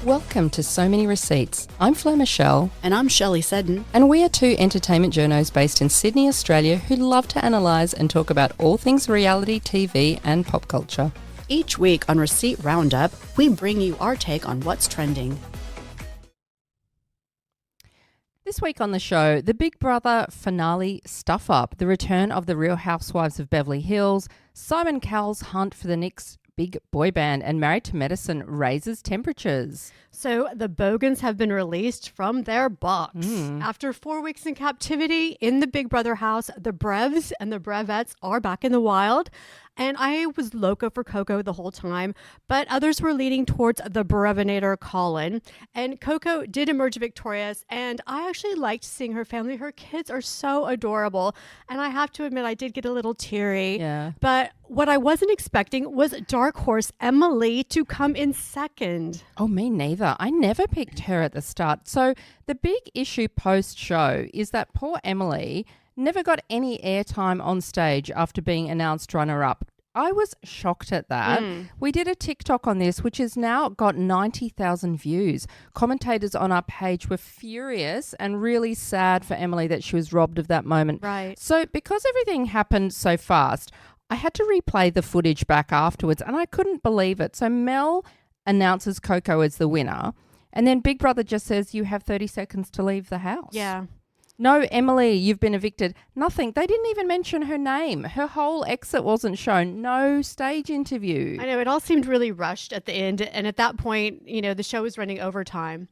Welcome to So Many Receipts. I'm Flo Michelle. And I'm Shelley Seddon. And we are two entertainment journos based in Sydney, Australia who love to analyse and talk about all things reality, TV and pop culture. Each week on Receipt Roundup, we bring you our take on what's trending. This week on the show, the Big Brother finale stuff-up, the return of the Real Housewives of Beverly Hills, Simon Cowell's hunt for the next big boy band, and Married to Medicine raises temperatures. So the Bogans have been released from their box. After 4 weeks in captivity in the Big Brother house, the Brevs and the Brevettes are back in the wild. And I was loco for Coco the whole time, but others were leaning towards the Brevinator Colin. And Coco did emerge victorious, and I actually liked seeing her family. Her kids are so adorable. And I have to admit, I did get a little teary. Yeah. But what I wasn't expecting was dark horse Emily to come in second. Oh, me neither. I never picked her at the start. So the big issue post-show is that poor Emily never got any airtime on stage after being announced runner-up. I was shocked at that. We did a TikTok on this, which has now got 90,000 views. Commentators on our page were furious and really sad for Emily that she was robbed of that moment. Right. So because everything happened so fast, I had to replay the footage back afterwards and I couldn't believe it. So Mel announces Coco as the winner and then Big Brother just says you have 30 seconds to leave the house. Yeah. No, Emily, you've been evicted. Nothing. They didn't even mention her name. Her whole exit wasn't shown. No stage interview. I know, it all seemed really rushed at the end. And at that point, you know, the show was running overtime.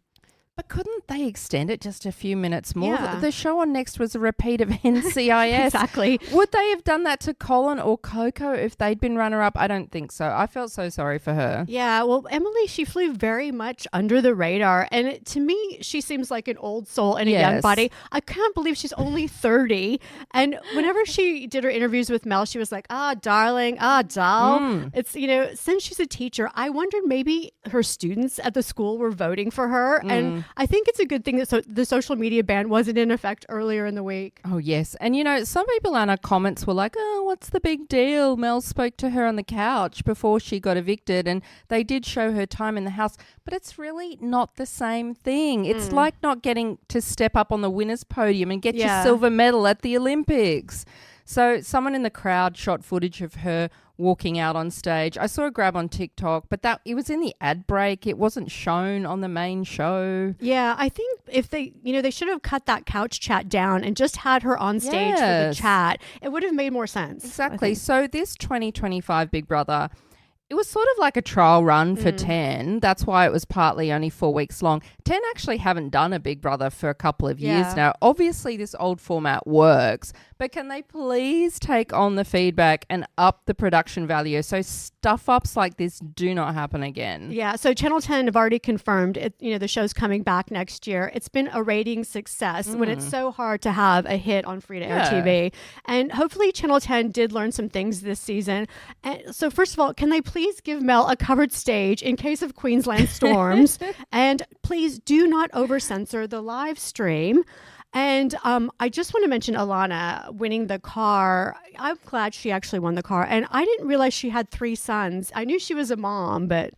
But couldn't they extend it just a few minutes more? Yeah. The show on Next was a repeat of NCIS. Exactly. Would they have done that to Colin or Coco if they'd been runner-up? I don't think so. I felt so sorry for her. Yeah, well, Emily, she flew very much under the radar. And to me, she seems like an old soul in a young body. I can't believe she's only 30. And whenever she did her interviews with Mel, she was like, darling, doll. It's, you know, since she's a teacher, I wondered maybe her students at the school were voting for her. And I think it's a good thing that the social media ban wasn't in effect earlier in the week. Oh, yes. And, you know, some people in our comments were like, oh, what's the big deal? Mel spoke to her on the couch before she got evicted and they did show her time in the house. But it's really not the same thing. It's like not getting to step up on the winner's podium and get your silver medal at the Olympics. So someone in the crowd shot footage of her walking out on stage. I saw a grab on TikTok, but it was in the ad break. It wasn't shown on the main show. Yeah, I think if they should have cut that couch chat down and just had her on stage for the chat. It would have made more sense. Exactly. So this 2025 Big Brother, it was sort of like a trial run for 10. That's why it was partly only 4 weeks long. 10 actually haven't done a Big Brother for a couple of years now. Obviously, this old format works, but can they please take on the feedback and up the production value so stuff-ups like this do not happen again? Yeah, so Channel 10 have already confirmed it. You know, the show's coming back next year. It's been a rating success when it's so hard to have a hit on free-to-air TV. And hopefully Channel 10 did learn some things this season. And so first of all, can they please give Mel a covered stage in case of Queensland storms? And please do not over-censor the live stream. And I just want to mention Allana winning the car. I'm glad she actually won the car. And I didn't realize she had 3 sons. I knew she was a mom, but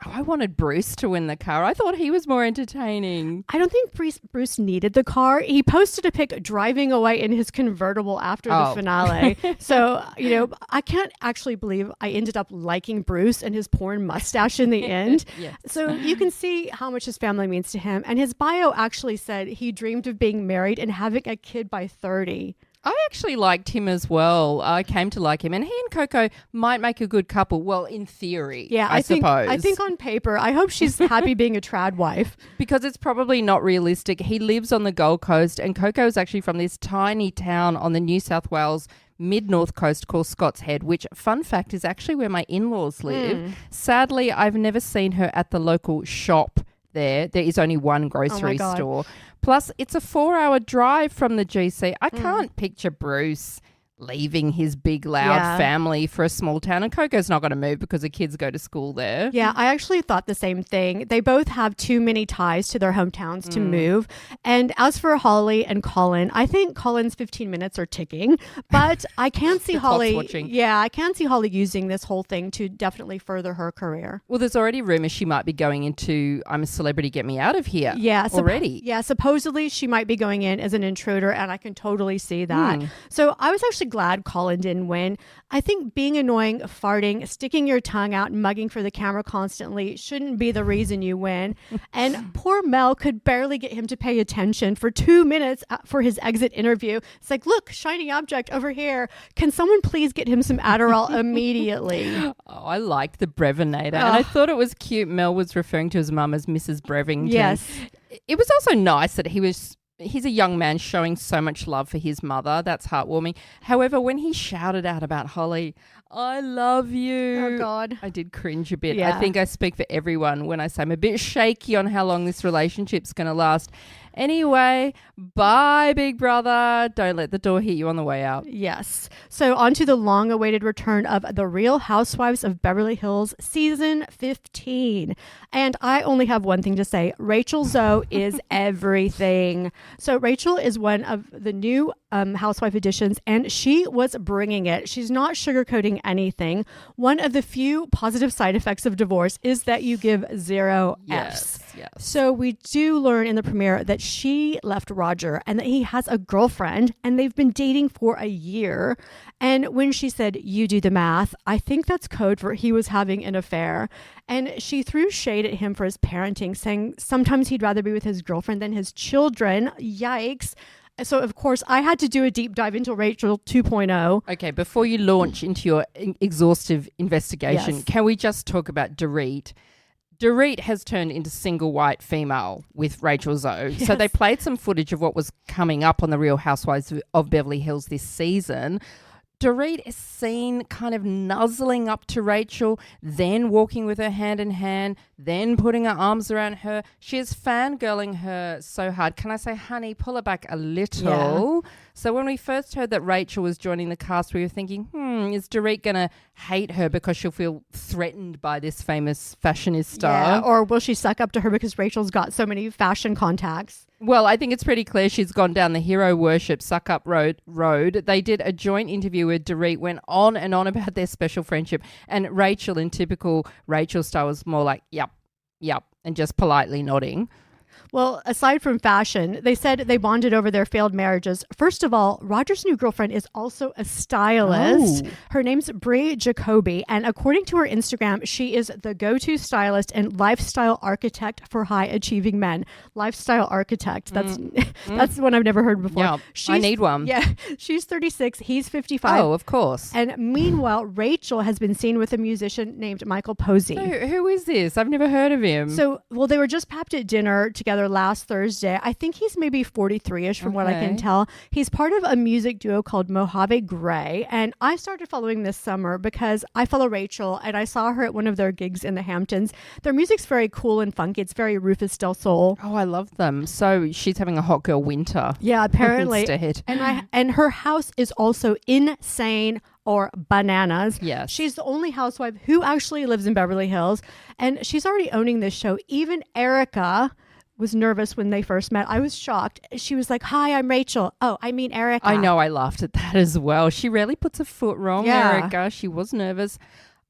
I wanted Bruce to win the car. I thought he was more entertaining. I don't think Bruce needed the car. He posted a pic driving away in his convertible after the finale. So, you know, I can't actually believe I ended up liking Bruce and his porn mustache in the end. So you can see how much his family means to him. And his bio actually said he dreamed of being married and having a kid by 30. I actually liked him as well. I came to like him. And he and Coco might make a good couple. Well, in theory, I suppose. I think on paper, I hope she's happy being a trad wife. Because it's probably not realistic. He lives on the Gold Coast and Coco is actually from this tiny town on the New South Wales mid-north coast called Scott's Head, which, fun fact, is actually where my in-laws live. Sadly, I've never seen her at the local shop there. There is only one grocery store. Plus, it's a 4-hour drive from the GC. I can't picture Bruce leaving his big, loud family for a small town. And Coco's not going to move because the kids go to school there. Yeah, I actually thought the same thing. They both have too many ties to their hometowns to move. And as for Holly and Colin, I think Colin's 15 minutes are ticking, but I can see Holly. Yeah, I can see Holly using this whole thing to definitely further her career. Well, there's already rumors she might be going into I'm a Celebrity, Get Me Out of Here. Yeah, already. Yeah, supposedly she might be going in as an intruder, and I can totally see that. So I was actually glad Colin didn't win. I think being annoying, farting, sticking your tongue out, and mugging for the camera constantly shouldn't be the reason you win. And poor Mel could barely get him to pay attention for 2 minutes for his exit interview. It's like, look, shiny object over here. Can someone please get him some Adderall immediately? Oh, I liked the Brevinator. And I thought it was cute. Mel was referring to his mum as Mrs. Brevington. Yes. It was also nice that he's a young man showing so much love for his mother. That's heartwarming. However, when he shouted out about Holly, I love you. Oh, God. I did cringe a bit. Yeah. I think I speak for everyone when I say I'm a bit shaky on how long this relationship's going to last. Anyway, bye, Big Brother. Don't let the door hit you on the way out. Yes. So on to the long-awaited return of The Real Housewives of Beverly Hills Season 15. And I only have one thing to say. Rachel Zoe is everything. So Rachel is one of the new housewife additions, and she was bringing it. She's not sugarcoating anything. One of the few positive side effects of divorce is that you give 0 Fs. Yes. So we do learn in the premiere that she left Roger and that he has a girlfriend and they've been dating for a year. And when she said, you do the math, I think that's code for he was having an affair. And she threw shade at him for his parenting, saying sometimes he'd rather be with his girlfriend than his children. Yikes. So, of course, I had to do a deep dive into Rachel 2.0. Okay, before you launch into your exhaustive investigation, Can we just talk about Dorit? Dorit has turned into single white female with Rachel Zoe. Yes. So they played some footage of what was coming up on the Real Housewives of Beverly Hills this season. Dorit is seen kind of nuzzling up to Rachel, then walking with her hand in hand, then putting her arms around her. She is fangirling her so hard. Can I say, honey, pull her back a little? Yeah. So when we first heard that Rachel was joining the cast, we were thinking, is Dorit going to hate her because she'll feel threatened by this famous fashionista? Yeah, or will she suck up to her because Rachel's got so many fashion contacts? Well, I think it's pretty clear she's gone down the hero worship suck up road. They did a joint interview where Dorit went on and on about their special friendship, and Rachel, in typical Rachel style, was more like, yep, and just politely nodding. Well, aside from fashion, they said they bonded over their failed marriages. First of all, Roger's new girlfriend is also a stylist. Oh. Her name's Brie Jacoby, and according to her Instagram, she is the go-to stylist and lifestyle architect for high-achieving men. Lifestyle architect. That's one I've never heard before. Yeah, I need one. Yeah, she's 36. He's 55. Oh, of course. And meanwhile, Rachel has been seen with a musician named Michael Posey. So who is this? I've never heard of him. So, well, they were just papped at dinner together last Thursday. I think he's maybe 43-ish from what I can tell. He's part of a music duo called Mojave Gray, and I started following this summer because I follow Rachel and I saw her at one of their gigs in the Hamptons. Their music's very cool and funky. It's very Rufus Del Sol. Oh, I love them. So she's having a hot girl winter. Yeah, apparently. Instead. And her house is also insane or bananas. Yes. She's the only housewife who actually lives in Beverly Hills, and she's already owning this show. Even Erica was nervous when they first met. I was shocked. She was like, hi, I'm Rachel. Oh, I mean Erica. I know, I laughed at that as well. She rarely puts a foot wrong, Erica. She was nervous.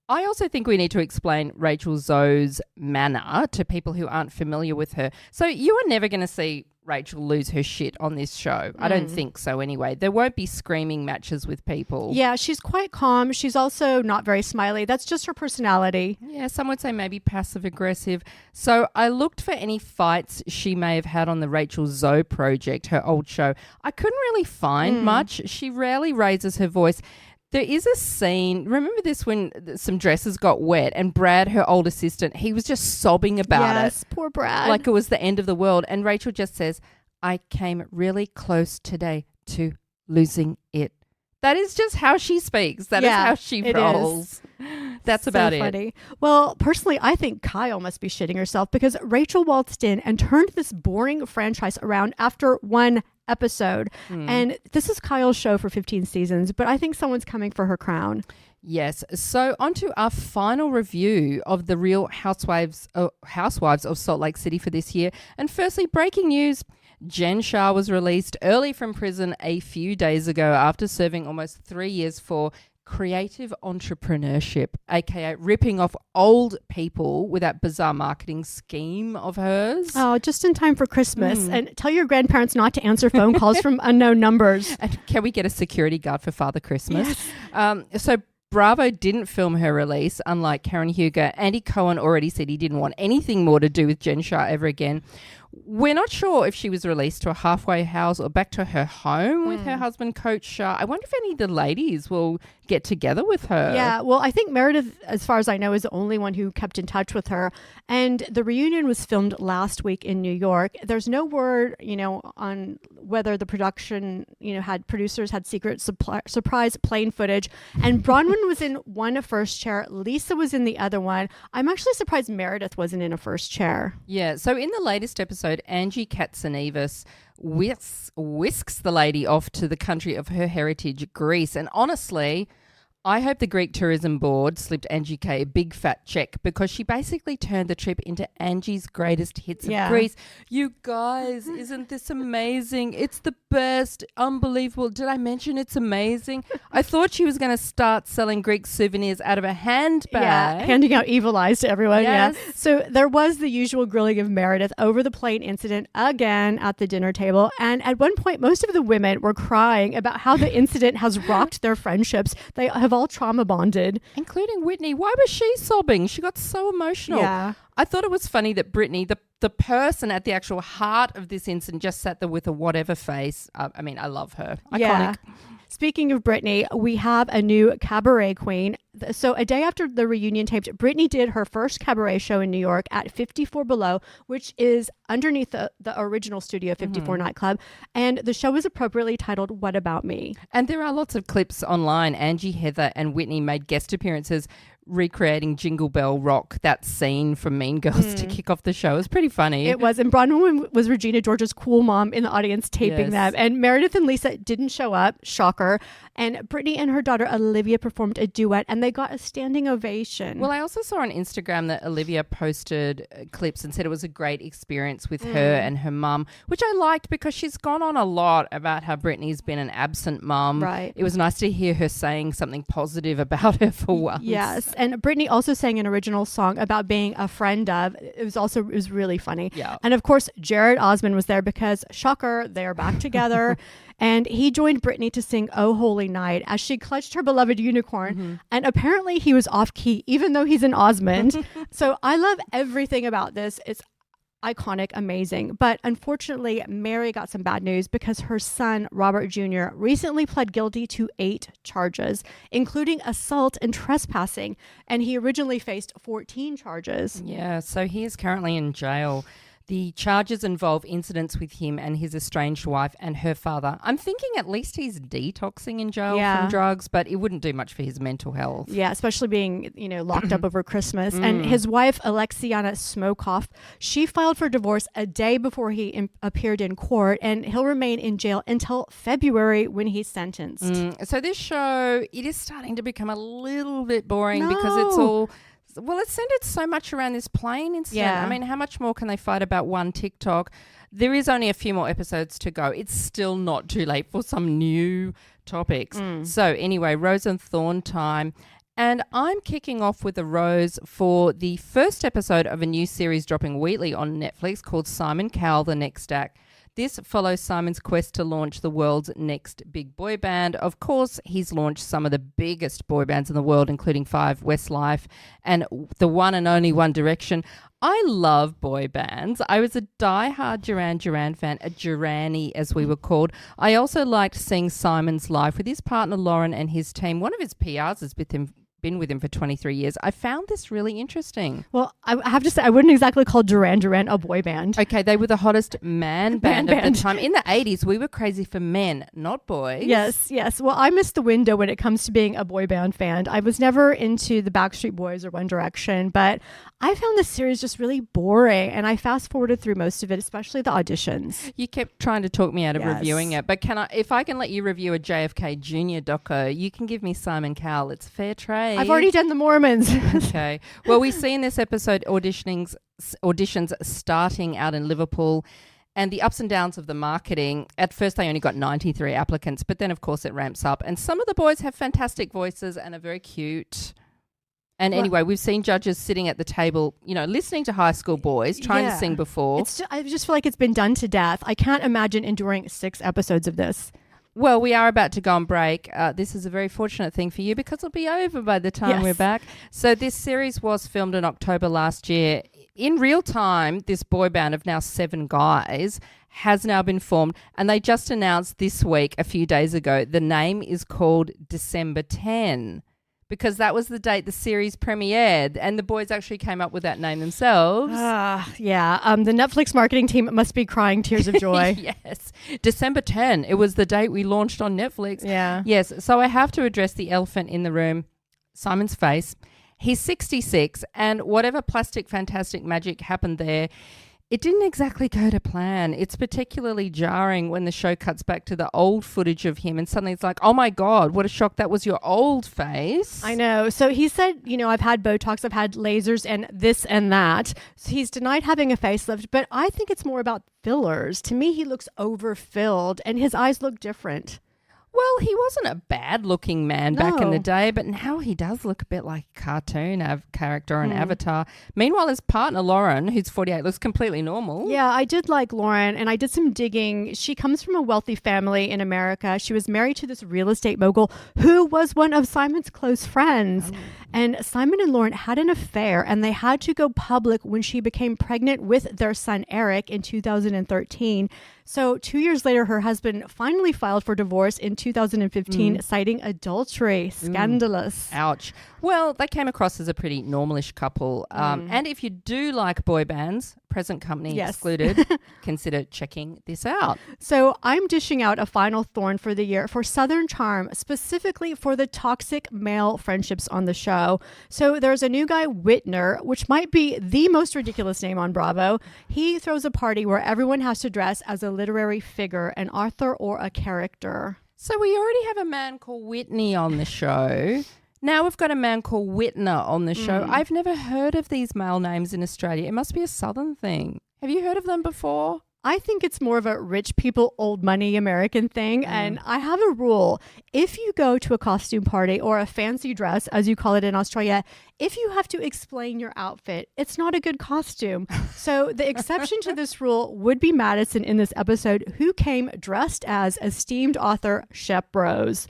I also think we need to explain Rachel Zoe's manner to people who aren't familiar with her. So you are never going to see Rachel lose her shit on this show. I don't think so anyway. There won't be screaming matches with people. Yeah, she's quite calm. She's also not very smiley. That's just her personality. Yeah, some would say maybe passive aggressive. So I looked for any fights she may have had on the Rachel Zoe project, her old show. I couldn't really find much. She rarely raises her voice. There is a scene, remember this when some dresses got wet and Brad, her old assistant, he was just sobbing about it. Yes, poor Brad. Like it was the end of the world. And Rachel just says, I came really close today to losing it. That is just how she speaks. That is how she rolls. That's about it. Well, personally, I think Kyle must be shitting herself because Rachel waltzed in and turned this boring franchise around after one episode. And this is Kyle's show for 15 seasons, but I think someone's coming for her crown. Yes. So on to our final review of the Real Housewives of Salt Lake City for this year. And firstly, breaking news. Jen Shah was released early from prison a few days ago after serving almost 3 years for creative entrepreneurship, aka ripping off old people with that bizarre marketing scheme of hers. Oh, just in time for Christmas. And tell your grandparents not to answer phone calls from unknown numbers. And can we get a security guard for Father Christmas? Yes. So Bravo didn't film her release, unlike Karen Huger. Andy Cohen already said he didn't want anything more to do with Jen Shah ever again. We're not sure if she was released to a halfway house or back to her home with her husband, Coach Shah. I wonder if any of the ladies will get together with her. Yeah, well, I think Meredith, as far as I know, is the only one who kept in touch with her. And the reunion was filmed last week in New York. There's no word, on whether the production, producers had secret surprise plane footage. And Bronwyn was in one first chair. Lisa was in the other one. I'm actually surprised Meredith wasn't in a first chair. Yeah, so in the latest episode, Angie Katsanevas whisks the lady off to the country of her heritage, Greece. And honestly, I hope the Greek Tourism Board slipped Angie K a big fat check because she basically turned the trip into Angie's greatest hits of Greece. You guys, isn't this amazing? It's the best. Unbelievable. Did I mention it's amazing? I thought she was going to start selling Greek souvenirs out of a handbag. Yeah, handing out evil eyes to everyone. Yes. Yeah. So there was the usual grilling of Meredith over the plane incident again at the dinner table. And at one point, most of the women were crying about how the incident has rocked their friendships. They have all trauma bonded. Including Whitney. Why was she sobbing? She got so emotional. Yeah. I thought it was funny that Britani, the person at the actual heart of this incident, just sat there with a whatever face. I mean, I love her. Iconic. Yeah. Speaking of Britani, we have a new cabaret queen. So a day after the reunion taped, Britani did her first cabaret show in New York at 54 Below, which is underneath the original Studio 54 nightclub. And the show was appropriately titled What About Me? And there are lots of clips online. Angie, Heather and Whitney made guest appearances recreating Jingle Bell Rock, that scene from Mean Girls to kick off the show. It was pretty funny. It was. And Bronwyn was Regina George's cool mom in the audience taping them. And Meredith and Lisa didn't show up. Shocker. And Britani and her daughter Olivia performed a duet and they got a standing ovation. Well, I also saw on Instagram that Olivia posted clips and said it was a great experience with her and her mum, which I liked because she's gone on a lot about how Britani's been an absent mum. Right. It was nice to hear her saying something positive about her for once. Yes. And Britani also sang an original song about being a friend of. It was really funny. Yeah. And of course, Jared Osmond was there because, shocker, they're back together. And he joined Britani to sing Oh Holy Night as she clutched her beloved unicorn. And apparently he was off key, even though he's an Osmond. So I love everything about this. It's iconic, amazing. But unfortunately, Mary got some bad news because her son, Robert Jr., recently pled guilty to 8 charges, including assault and trespassing. And he originally faced 14 charges. Yeah, so he is currently in jail. The charges involve incidents with him and his estranged wife and her father. I'm thinking at least he's detoxing in jail from drugs, but it wouldn't do much for his mental health. Yeah, especially being, locked up over Christmas. And his wife, Alexiana Smokoff, she filed for divorce a day before he appeared in court, and he'll remain in jail until February when he's sentenced. So this show, it is starting to become a little bit boring because it's all... Well, it's centered so much around this plane incident. Yeah. I mean, how much more can they fight about one TikTok? There is only a few more episodes to go. It's still not too late for some new topics. So anyway, Rose and Thorn time. And I'm kicking off with a rose for the first episode of a new series dropping weekly on Netflix called Simon Cowell, The Next Act. This follows Simon's quest to launch the world's next big boy band. Of course, he's launched some of the biggest boy bands in the world, including 5, Westlife, and the one and only One Direction. I love boy bands. I was a diehard Duran Duran fan, a Duranie as we were called. I also liked seeing Simon's life with his partner Lauren and his team. One of his PRs has been with him for 23 years. I found this really interesting. Well, I have to say, I wouldn't exactly call Duran Duran a boy band. Okay, they were the hottest man band of the time. In the 80s, we were crazy for men, not boys. Yes. Well, I missed the window when it comes to being a boy band fan. I was never into the Backstreet Boys or One Direction, but I found this series just really boring, and I fast forwarded through most of it, especially the auditions. You kept trying to talk me out of Yes. reviewing it, but if I can let you review a JFK Jr. doco, you can give me Simon Cowell. It's fair trade. I've already done the Mormons. Okay. Well, we see in this episode auditions starting out in Liverpool and the ups and downs of the marketing. At first, they only got 93 applicants, but then, of course, it ramps up. And some of the boys have fantastic voices and are very cute. And anyway, we've seen judges sitting at the table, listening to high school boys trying to sing before. I just feel like it's been done to death. I can't imagine enduring 6 episodes of this. Well, we are about to go on break. This is a very fortunate thing for you because it'll be over by the time we're back. So this series was filmed in October last year. In real time, this boy band of now 7 guys has now been formed, and they just announced this week, a few days ago, the name is called December 10. Because that was the date the series premiered, and the boys actually came up with that name themselves. The Netflix marketing team must be crying tears of joy. Yes. December 10. It was the date we launched on Netflix. Yeah. Yes. So I have to address the elephant in the room, Simon's face. He's 66, and whatever plastic fantastic magic happened there, it didn't exactly go to plan. It's particularly jarring when the show cuts back to the old footage of him and suddenly it's like, oh my God, what a shock. That was your old face. I know. So he said, I've had Botox, I've had lasers and this and that. So he's denied having a facelift, but I think it's more about fillers. To me, he looks overfilled and his eyes look different. Well, he wasn't a bad-looking man back in the day, but now he does look a bit like a cartoon character or an avatar. Meanwhile, his partner, Lauren, who's 48, looks completely normal. Yeah, I did like Lauren, and I did some digging. She comes from a wealthy family in America. She was married to this real estate mogul who was one of Simon's close friends. Oh. And Simon and Lauren had an affair, and they had to go public when she became pregnant with their son, Eric, in 2013. So 2 years later, her husband finally filed for divorce in 2015, citing adultery. Scandalous. Ouch. Well, they came across as a pretty normalish couple. And if you do like boy bands, present company excluded, consider checking this out. So I'm dishing out a final thorn for the year for Southern Charm, specifically for the toxic male friendships on the show. So there's a new guy, Whitner, which might be the most ridiculous name on Bravo. He throws a party where everyone has to dress as a literary figure, an author or a character. So we already have a man called Whitney on the show. Now we've got a man called Whitner on the show. I've never heard of these male names in Australia. It must be a Southern thing. Have you heard of them before? I think it's more of a rich people, old money American thing. And I have a rule. If you go to a costume party or a fancy dress, as you call it in Australia, if you have to explain your outfit, it's not a good costume. So the exception to this rule would be Madison in this episode, who came dressed as esteemed author Shep Rose.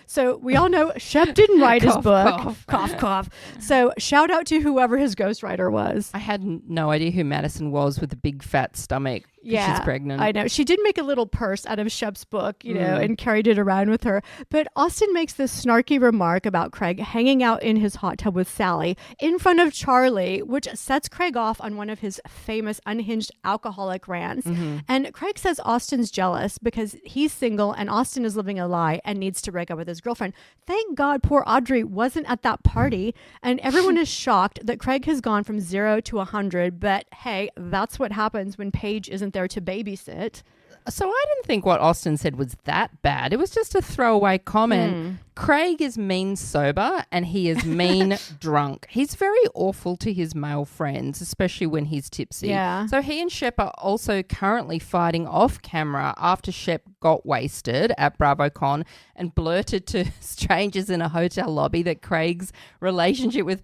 So we all know Shep didn't write his book. Cough, cough. So shout out to whoever his ghostwriter was. I had no idea who Madison was with the big fat stomach. Yeah, she's pregnant. I know. She did make a little purse out of Shep's book, and carried it around with her. But Austin makes this snarky remark about Craig hanging out in his hot tub with Sally in front of Charlie, which sets Craig off on one of his famous unhinged alcoholic rants. And Craig says Austin's jealous because he's single and Austin is living a lie and needs to break up with his girlfriend. Thank God poor Audrey wasn't at that party. And everyone is shocked that Craig has gone from 0 to 100. But hey, that's what happens when Paige isn't there to babysit. So I didn't think what Austin said was that bad. It was just a throwaway comment. Craig is mean sober and he is mean drunk. He's very awful to his male friends, especially when he's tipsy. Yeah. So he and Shep are also currently fighting off camera after Shep got wasted at BravoCon and blurted to strangers in a hotel lobby that Craig's relationship with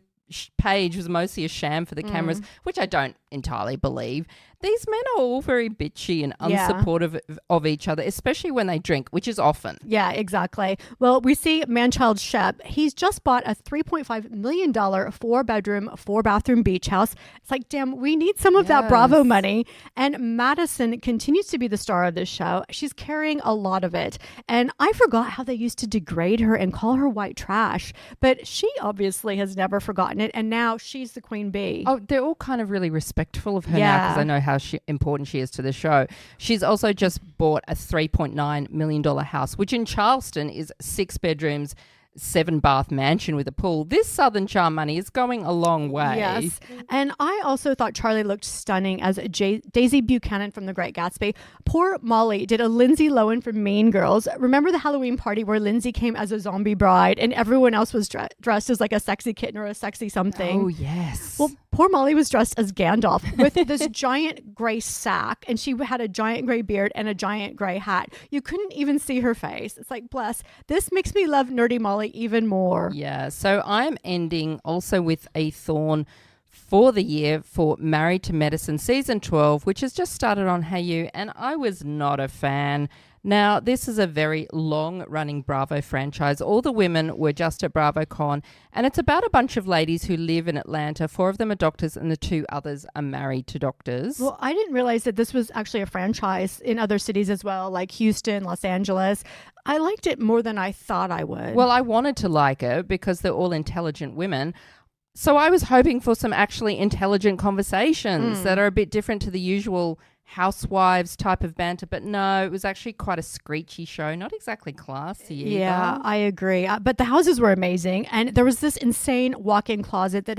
Paige was mostly a sham for the cameras, which I don't entirely believe. These men are all very bitchy and unsupportive of each other, especially when they drink, which is often. Yeah, exactly. Well, we see man-child Shep. He's just bought a $3.5 million 4-bedroom, 4-bathroom beach house. It's like, damn, we need some of that Bravo money. And Madison continues to be the star of this show. She's carrying a lot of it. And I forgot how they used to degrade her and call her white trash. But she obviously has never forgotten it. And now she's the queen bee. Oh, they're all kind of really respectful of her now because I know how important she is to the show. She's also just bought a $3.9 million house, which in Charleston is 6 bedrooms, 7-bath mansion with a pool. This Southern Charm money is going a long way. Yes. And I also thought Charlie looked stunning as Daisy Buchanan from The Great Gatsby. Poor Molly did a Lindsay Lohan from Mean Girls. Remember the Halloween party where Lindsay came as a zombie bride and everyone else was dressed as like a sexy kitten or a sexy something? Oh, yes. Well, poor Molly was dressed as Gandalf with this giant gray sack, and she had a giant gray beard and a giant gray hat. You couldn't even see her face. It's like, bless. This makes me love Nerdy Molly even more. Yeah, so I'm ending also with a thorn for the year for Married to Medicine Season 12, which has just started on HAYU, and I was not a fan. Now, this is a very long-running Bravo franchise. All the women were just at BravoCon, and it's about a bunch of ladies who live in Atlanta. 4 of them are doctors, and the 2 others are married to doctors. Well, I didn't realize that this was actually a franchise in other cities as well, like Houston, Los Angeles. I liked it more than I thought I would. Well, I wanted to like it because they're all intelligent women. So I was hoping for some actually intelligent conversations that are a bit different to the usual housewives type of banter, but no, it was actually quite a screechy show, not exactly classy either. Yeah, I agree. But the houses were amazing, and there was this insane walk-in closet that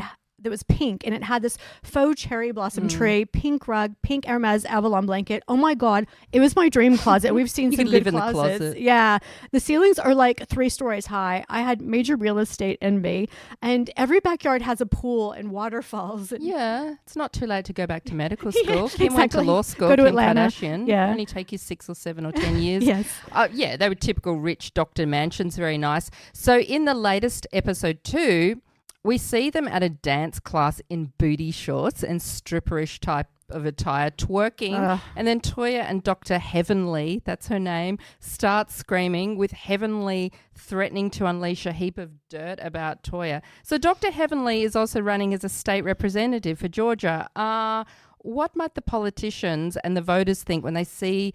was pink, and it had this faux cherry blossom tree, pink rug, pink Hermes Avalon blanket. Oh my God, it was my dream closet. We've seen some good closets. In the closet. Yeah, the ceilings are like 3 stories high. I had major real estate envy, and every backyard has a pool and waterfalls. Yeah, it's not too late to go back to medical school. Yeah, Kim went to law school. Go to Kim Atlanta. Kardashian. Yeah, only take you 6 or 7 or 10 years. Yes. Yeah, they were typical rich doctor mansions. Very nice. So in the latest episode 2. We see them at a dance class in booty shorts and stripperish type of attire, twerking. And then Toya and Dr. Heavenly, that's her name, start screaming, with Heavenly threatening to unleash a heap of dirt about Toya. So Dr. Heavenly is also running as a state representative for Georgia. What might the politicians and the voters think when they see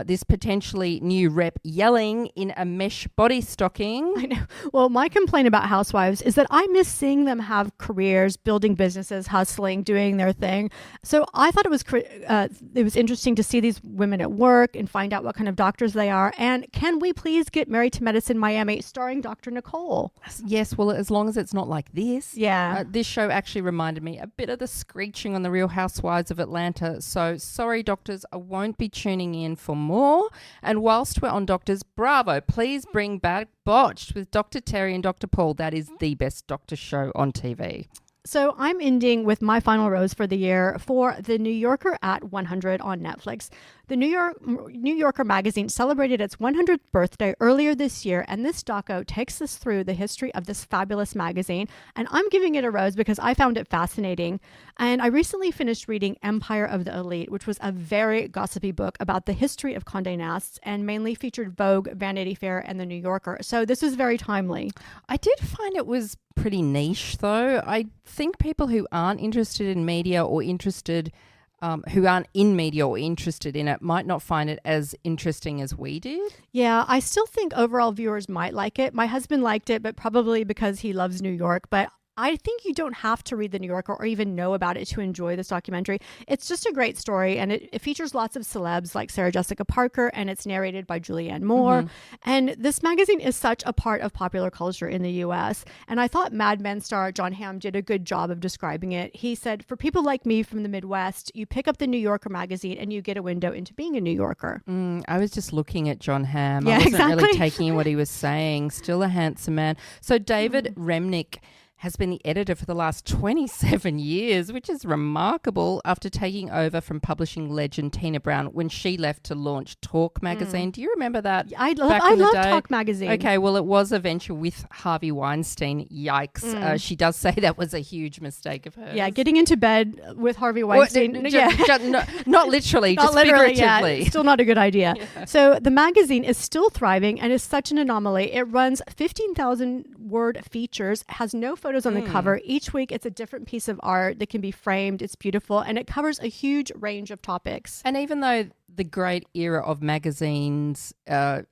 this potentially new rep yelling in a mesh body stocking? I know. Well, my complaint about housewives is that I miss seeing them have careers, building businesses, hustling, doing their thing. So I thought it was interesting to see these women at work and find out what kind of doctors they are. And can we please get Married to Medicine Miami starring Dr. Nicole? Yes, well, as long as it's not like this. Yeah. This show actually reminded me a bit of the screeching on the Real Housewives of Atlanta. So sorry, doctors, I won't be tuning in for more. And whilst we're on doctors, Bravo, please bring back Botched with Dr. Terry and Dr. Paul. That is the best doctor show on TV. So I'm ending with my final rose for the year for The New Yorker at 100 on Netflix. The New Yorker magazine celebrated its 100th birthday earlier this year, and this doco takes us through the history of this fabulous magazine. And I'm giving it a rose because I found it fascinating. And I recently finished reading Empire of the Elite, which was a very gossipy book about the history of Condé Nast and mainly featured Vogue, Vanity Fair, and The New Yorker. So this was very timely. I did find it was pretty niche, though. I think people who aren't interested in media or who aren't in media or interested in it might not find it as interesting as we did. Yeah, I still think overall viewers might like it. My husband liked it, but probably because he loves New York. But I think you don't have to read The New Yorker or even know about it to enjoy this documentary. It's just a great story, and it features lots of celebs like Sarah Jessica Parker, and it's narrated by Julianne Moore. And this magazine is such a part of popular culture in the U.S., and I thought Mad Men star Jon Hamm did a good job of describing it. He said, for people like me from the Midwest, you pick up the New Yorker magazine and you get a window into being a New Yorker. I was just looking at Jon Hamm. Yeah, I wasn't exactly. really taking in what he was saying. Still a handsome man. So David Remnick has been the editor for the last 27 years, which is remarkable, after taking over from publishing legend Tina Brown when she left to launch Talk magazine. Do you remember that? I love Talk magazine. Okay, well, it was a venture with Harvey Weinstein. Yikes. She does say that was a huge mistake of hers. Yeah, getting into bed with Harvey Weinstein. Not literally, not just literally, figuratively. Yeah, still not a good idea. Yeah. So the magazine is still thriving and is such an anomaly. It runs 15,000 word features, has no photos on the cover. Each week it's a different piece of art that can be framed. It's beautiful, and it covers a huge range of topics. And even though the great era of magazines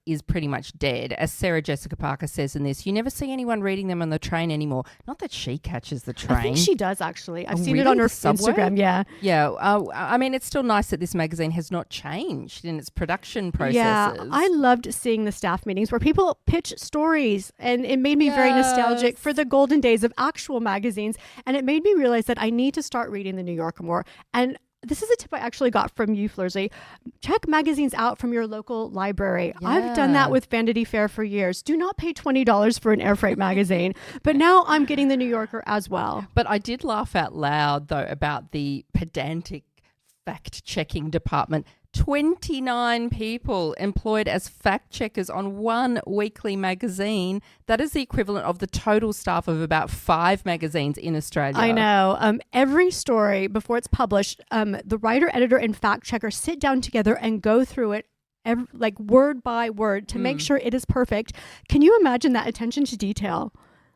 is pretty much dead. As Sarah Jessica Parker says in this, you never see anyone reading them on the train anymore. Not that she catches the train. I think she does, actually. I've seen really? it on her The subway? Instagram, yeah. Yeah. I mean, it's still nice that this magazine has not changed in its production processes. Yeah, I loved seeing the staff meetings where people pitch stories, and it made me very nostalgic for the golden days of actual magazines, and it made me realize that I need to start reading the New Yorker more. And this is a tip I actually got from you, Flirsley. Check magazines out from your local library. Yeah. I've done that with Vanity Fair for years. Do not pay $20 for an air freight magazine. But now I'm getting the New Yorker as well. But I did laugh out loud, though, about the pedantic fact-checking department. 29 people employed as fact checkers on one weekly magazine. That is the equivalent of the total staff of about 5 magazines in Australia. I know. Every story before it's published, the writer, editor, and fact checker sit down together and go through it like word by word to make sure it is perfect. Can you imagine that attention to detail?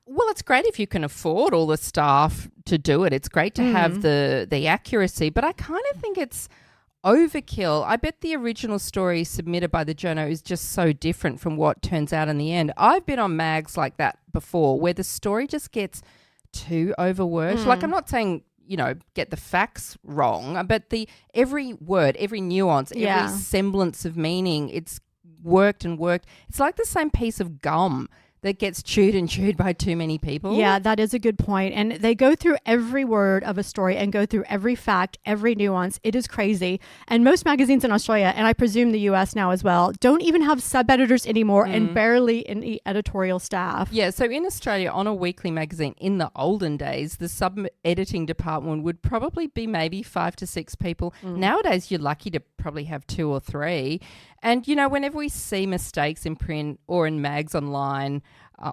Well, it's great if you can afford all the staff to do it. It's great to have the accuracy, but I kind of think it's overkill. I bet the original story submitted by the journo is just so different from what turns out in the end. I've been on mags like that before where the story just gets too overworked. Like, I'm not saying, get the facts wrong, but every word, every nuance, every semblance of meaning, it's worked and worked. It's like the same piece of gum that gets chewed and chewed by too many people. Yeah, that is a good point. And they go through every word of a story and go through every fact, every nuance. It is crazy. And most magazines in Australia, and I presume the US now as well, don't even have sub-editors anymore and barely any editorial staff. Yeah, so in Australia, on a weekly magazine in the olden days, the sub-editing department would probably be maybe 5 to 6 people. Nowadays, you're lucky to probably have 2 or 3. And, whenever we see mistakes in print or in mags online,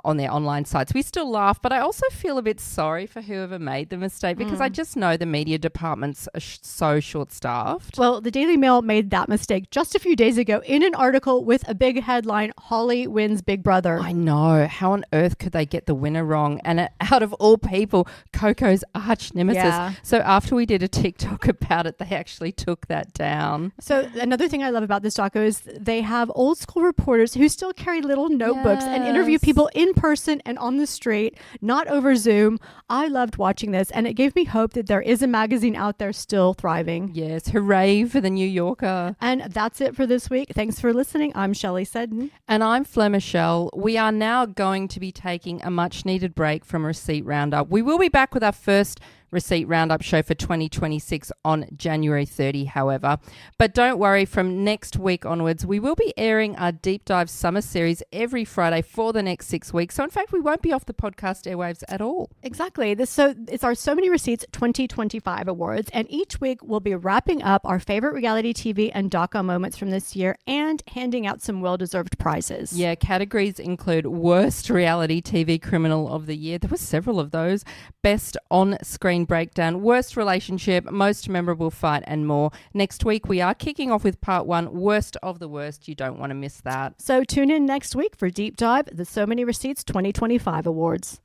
on their online sites, we still laugh, but I also feel a bit sorry for whoever made the mistake because I just know the media departments are so short-staffed. Well, the Daily Mail made that mistake just a few days ago in an article with a big headline, Holly wins Big Brother. I know. How on earth could they get the winner wrong? And out of all people, Coco's arch nemesis. Yeah. So after we did a TikTok about it, they actually took that down. So another thing I love about this doco is they have old school reporters who still carry little notebooks and interview people in person and on the street, not over Zoom. I loved watching this, and it gave me hope that there is a magazine out there still thriving. Yes, hooray for the New Yorker. And that's it for this week. Thanks for listening. I'm Shelley Seddon. And I'm Fleur Michelle. We are now going to be taking a much needed break from Receipt Roundup. We will be back with our first Receipt Roundup show for 2026 on January 30, however. But don't worry, from next week onwards, we will be airing our Deep Dive Summer Series every Friday for the next 6 weeks. So in fact, we won't be off the podcast airwaves at all. Exactly. It's our So Many Receipts 2025 awards, and each week we'll be wrapping up our favorite reality TV and doco moments from this year and handing out some well-deserved prizes. Yeah, categories include Worst Reality TV Criminal of the Year. There were several of those. Best On-Screen Breakdown, Worst Relationship, Most Memorable Fight, and more. Next week, we are kicking off with part 1, Worst of the Worst. You don't want to miss that. So tune in next week for Deep Dive, the So Many Receipts 2025 awards.